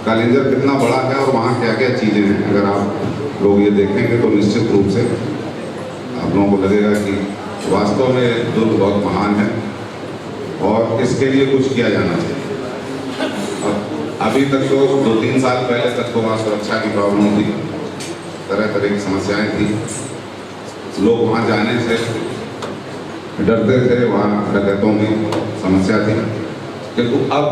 कालिंजर कितना बड़ा है और वहाँ क्या क्या चीज़ें हैं, अगर आप लोग ये देखेंगे तो निश्चित रूप से आप लोगों को लगेगा कि वास्तव में दुर्ग बहुत महान है और इसके लिए कुछ किया जाना चाहिए। अभी तक तो 2-3 साल पहले तक तो वहाँ सुरक्षा की प्रॉब्लम थी, तरह तरह की समस्याएं थी, लोग वहाँ जाने से डरते थे, वहाँ डकैतों की समस्या थी। किंतु अब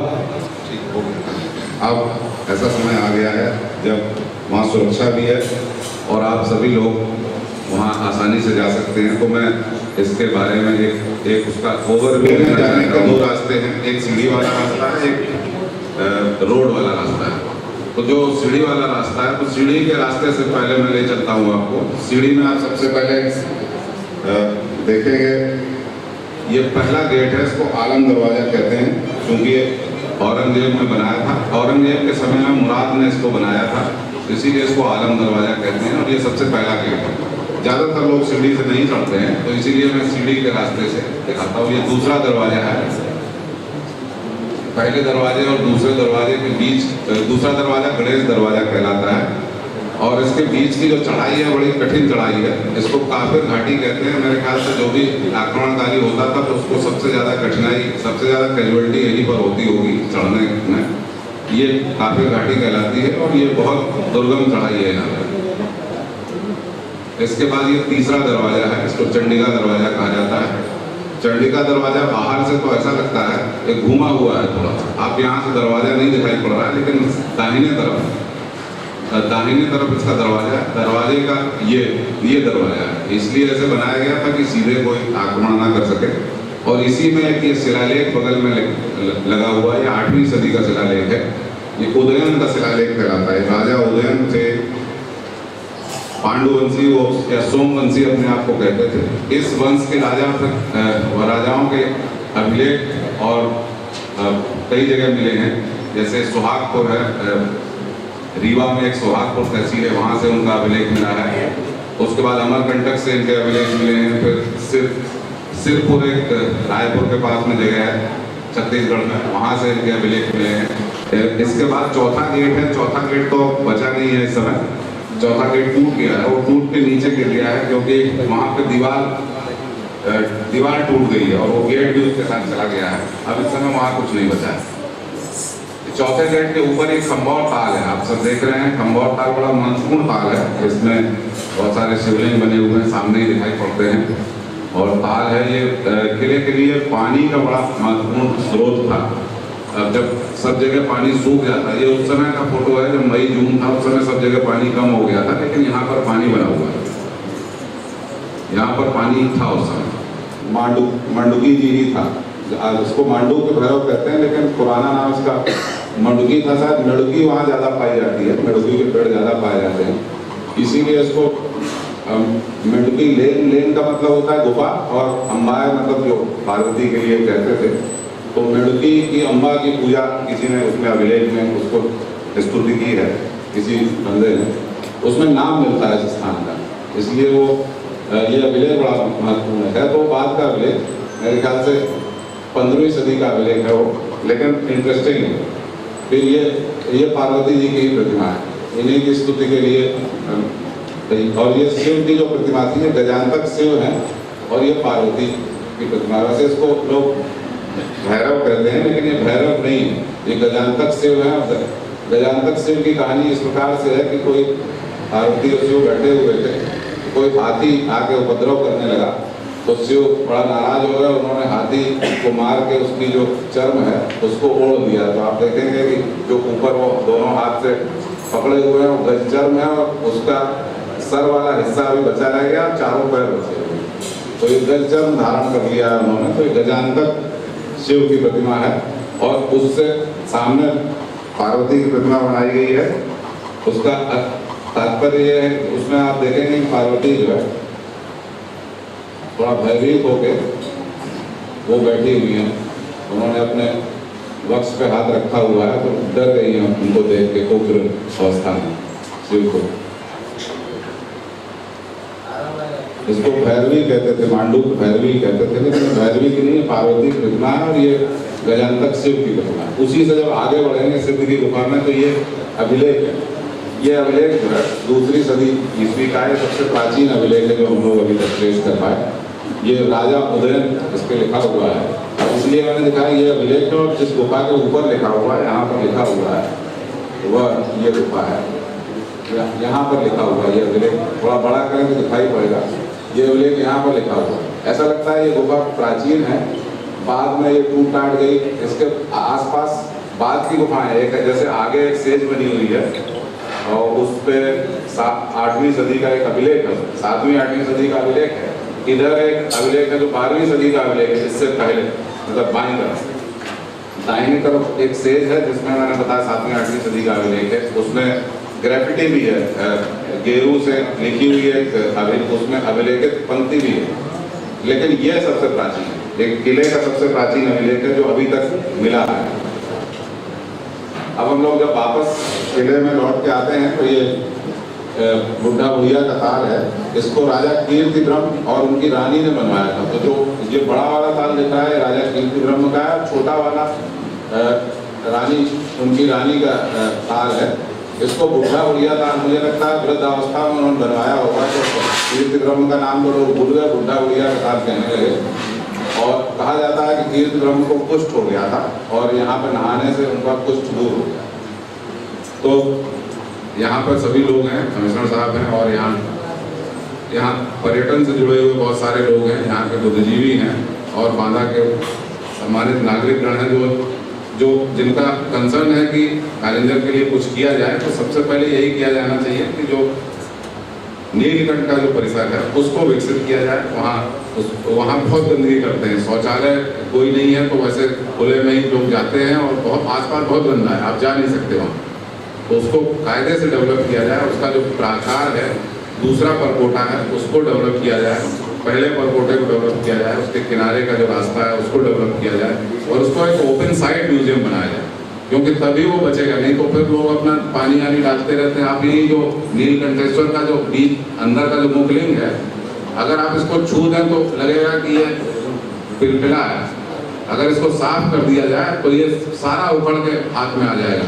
ऐसा समय आ गया है जब वहाँ सुरक्षा भी है और आप सभी लोग वहाँ आसानी से जा सकते हैं। तो मैं इसके बारे में एक उसका ओवरव्यू में जाने के 2 रास्ते हैं, एक सीढ़ी वाला रास्ता है, एक रोड वाला रास्ता है। तो जो सीढ़ी वाला रास्ता है, तो सीढ़ी के रास्ते से पहले मैं ले चलता हूँ आपको। सीढ़ी में आप सबसे पहले देखेंगे ये पहला गेट है, इसको आलम दरवाजा कहते हैं, क्योंकि ये औरंगजेब ने बनाया था। औरंगजेब के समय में मुराद ने इसको बनाया था, इसीलिए इसको आलम दरवाजा कहते हैं और ये सबसे पहला गेट है। ज़्यादातर लोग सीढ़ी से नहीं चढ़ते हैं, तो इसीलिए मैं सीढ़ी के रास्ते से दिखाता हूँ। ये दूसरा दरवाजा है। पहले दरवाजे और दूसरे दरवाजे के बीच दूसरा दरवाजा गणेश दरवाजा कहलाता है और इसके बीच की जो चढ़ाई है बड़ी कठिन चढ़ाई है। इसको काफिर घाटी कहते हैं। मेरे ख्याल से जो भी आक्रमणकारी होता था तो उसको सबसे ज़्यादा कठिनाई, सबसे ज़्यादा कैजुअलिटी यहीं पर होती होगी चढ़ने में। ये काफिर घाटी कहलाती है और ये बहुत दुर्गम चढ़ाई है यहाँ पर। इसके बाद ये तीसरा दरवाजा है, इसको चंडिका दरवाजा कहा जाता है। चंडिका दरवाजा बाहर से तो ऐसा लगता है एक घूमा हुआ है थोड़ा सा, आप यहाँ से दरवाजा नहीं दिखाई पड़ रहा है, लेकिन दाहिने तरफ इसका दरवाजा, दरवाजे का ये दरवाजा है। इसलिए ऐसे बनाया गया था कि सीधे कोई आक्रमण ना कर सके। और इसी में एक ये शिलालेख बगल में लगा हुआ है, 8वीं सदी का शिलालेख है। ये उदयन का शिलालेख कहलाता है। राजा उदयन थे, पांडुवंशी या सोमवंशी अपने आप को कहते थे। इस वंश के राजाओं के अभिलेख और कई जगह मिले हैं, जैसे सुहागपुर है, रीवा में एक सुहागपुर तहसील है, वहाँ से उनका अभिलेख मिला है। उसके बाद अमरकंटक से इनके अभिलेख मिले हैं। फिर सिरपुर एक रायपुर के पास में जगह है छत्तीसगढ़ में, वहाँ से इनके अभिलेख मिले हैं। इसके बाद चौथा गेट है। चौथा गेट तो बचा नहीं है इस समय, चौथा गेट टूट गया है। वो टूट के नीचे गिर गया है क्योंकि वहाँ पे दीवार टूट गई है और वो गेट भी उसके साथ चला गया है। अब इस समय वहाँ कुछ नहीं बचा है। चौथे गेट के ऊपर एक खम्बौर ताल है, आप सब देख रहे हैं। खम्बौर ताल बड़ा महत्वपूर्ण ताल है, इसमें बहुत सारे शिवलिंग बने हुए हैं, सामने ही दिखाई पड़ते हैं। और ताल है ये किले के लिए पानी का बड़ा महत्वपूर्ण स्रोत था। अब जब सब जगह पानी सूख जाता है, ये उस समय का फोटो है जब मई जून था, उस समय सब जगह पानी कम हो गया था, लेकिन यहाँ पर पानी बना हुआ है, यहाँ पर पानी था उस समय। मंडुकी जी ही था, उसको मांडू के भैरव कहते हैं, लेकिन पुराना नाम इसका मंडुकी था। शायद मेढुकी वहाँ ज़्यादा पाई जाती है, मेढुकी के पेड़ ज़्यादा पाए जाते हैं, इसीलिए इसको मेढुकी लेन का मतलब होता है गुफा, और अम्बाए मतलब जो पार्वती के लिए कहते थे। तो मेढुकी की अम्बा की पूजा किसी ने उसमें अभिलेख में उसको स्तुति की है, किसी बंदे ने, उसमें नाम मिलता है इस स्थान का, इसलिए वो ये अभिलेख बड़ा महत्वपूर्ण है। तो बाद का अभिलेख मेरे ख्याल से 15वीं सदी का अभिलेख है वो, लेकिन इंटरेस्टिंग है। फिर ये पार्वती जी की ही प्रतिमा है, इन्हीं की स्तुति के लिए। और ये शिव की जो प्रतिमा थी, ये गजानतक शिव है और ये पार्वती की प्रतिमा। वैसे इसको लोग भैरव कहते हैं, लेकिन ये भैरव नहीं है, ये गजानतक शिव है। गजानतक शिव की कहानी इस प्रकार से है कि कोई पार्वती और शिव बैठे हुए थे, कोई हाथी आके उपद्रव करने लगा, तो शिव बड़ा नाराज हो गया। उन्होंने हाथी को मार के उसकी जो चर्म है उसको ओढ़ दिया। तो आप देखेंगे कि जो ऊपर वो दोनों हाथ से पकड़े हुए हैं वो गज चर्म है, और उसका सर वाला हिस्सा भी बचा रह गया, चारों पैर बचे हुए। तो ये गज चर्म धारण कर लिया है उन्होंने। तो ये गजानतक शिव की प्रतिमा है, और उससे सामने पार्वती की प्रतिमा बनाई गई है। उसका तात्पर्य ये है, उसमें आप देखेंगे कि पार्वती जो है थोड़ा भयभीत होके वो बैठी हुई हैं, उन्होंने अपने वक्ष पे हाथ रखा हुआ है, तो डर गई हैं उनको देख के उग्र अवस्था में शिव को। इसको भैरवी कहते थे, मांडू भैरवी कहते थे, लेकिन भैरवी की नहीं, पार्वती की प्रतिमा है। और ये गजानतक शिव की गुफा। उसी से जब आगे बढ़ेंगे सिद्ध की गुफा में तो ये अभिलेख है। ये अभिलेख जो है 2री सदी ईस्वी का है, सबसे प्राचीन अभिलेख है जो हम लोग अभी तक ट्रेस कर पाए। ये राजा उदयन इस पर लिखा हुआ है, इसलिए मैंने दिखाया ये अभिलेख है। और जिस गुफा के ऊपर लिखा हुआ है, यहाँ पर लिखा हुआ है वह ये गुफा है, यहाँ पर लिखा हुआ है। ये अभिलेख थोड़ा बड़ा करें तो दिखाई पड़ेगा। ये अभिलेख यहाँ पर लिखा हुआ है। ऐसा लगता है ये गुफा प्राचीन है, बाद में ये टूट टाट गई। इसके आसपास बाद की गुफाएं एक है, जैसे आगे एक सेज बनी हुई है और उस पर 8वीं सदी का एक अभिलेख है, 7वीं 8वीं सदी का अभिलेख है। इधर एक अभिलेख है जो 12वीं सदी का अभिलेख है, इससे पहले, मतलब बाईं तरफ। दाहिनी तरफ एक सेज है जिसमें मैंने बताया 7वीं 8वीं सदी का अभिलेख है। उसमें ग्रेफिटी भी है, गेरू से लिखी हुई है, उसमें अभिलेखित पंक्ति भी है। लेकिन यह सबसे प्राचीन है, एक किले का सबसे प्राचीन अभिलेख है जो अभी तक मिला है। अब हम लोग जब वापस किले में लौट के आते हैं तो ये बुढ़ा बुढ़िया का ताल है। इसको राजा कीर्ति ब्रह्म और उनकी रानी ने बनवाया था। तो जो ये बड़ा वाला ताल दिख रहा है राजा कीर्ति ब्रह्म का है, छोटा वाला उनकी रानी का ताल है। इसको बुढ़ा बुढ़िया ताल मुझे लगता है वृद्धावस्था में उन्होंने बनवाया होगा। तो कीर्ति ब्रह्म का नाम तो लोग भूल गए, बुढ़ा बुढ़िया का ताल कहने लगे। और कहा जाता है कि कीर्ति ब्रह्म को कुष्ठ हो गया था और यहाँ पर नहाने से उनका कुष्ठ दूर हो गया। तो यहाँ पर सभी लोग हैं, कमिश्नर साहब हैं, और यहाँ पर्यटन से जुड़े हुए बहुत सारे लोग हैं। यहाँ के बुद्धिजीवी हैं और बांदा के सम्मानित नागरिकगण हैं जो जिनका कंसर्न है कि कालिंजर के लिए कुछ किया जाए। तो सबसे पहले यही किया जाना चाहिए कि जो नीलकंठ का जो परिसर है उसको विकसित किया जाए। वहाँ बहुत गंदगी करते हैं, शौचालय कोई नहीं है, तो वैसे खुले में ही लोग जाते हैं और बहुत आसपास बहुत गंदा है, आप जा नहीं सकते वहाँ। तो उसको कायदे से डेवलप किया जाए। उसका जो प्राकार है, दूसरा परकोटा है, उसको डेवलप किया जाए। पहले परकोटे को डेवलप किया जाए, उसके किनारे का जो रास्ता है उसको डेवलप किया जाए और उसको एक ओपन साइड म्यूजियम बनाया जाए, क्योंकि तभी वो बचेगा। नहीं तो फिर लोग अपना पानी आनी डालते रहते हैं। आप यही जो नीलकंठेश्वर का जो बीच अंदर का जो मुखलिंग है, अगर आप इसको छू दें तो लगेगा कि ये पिलपिला है। अगर इसको साफ कर दिया जाए तो ये सारा उखड़ के हाथ में आ जाएगा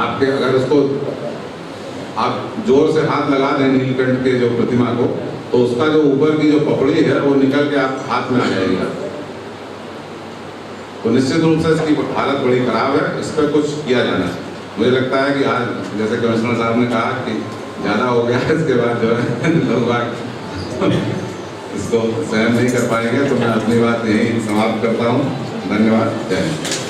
आपके। अगर उसको आप जोर से हाथ लगा दें नीलकंठ के जो प्रतिमा को, तो उसका जो ऊपर की जो पपड़ी है वो निकल के आप हाथ में आ जाएगी। तो निश्चित रूप से इसकी हालत बड़ी खराब है, इस पर कुछ किया जाना चाहिए। मुझे लगता है कि आज जैसे कमिश्नर साहब ने कहा कि ज़्यादा हो गया, इसके बाद जो है लोग इसको सहन नहीं कर पाएंगे। तो मैं अपनी बात यही समाप्त करता हूँ। धन्यवाद। जय हिंद।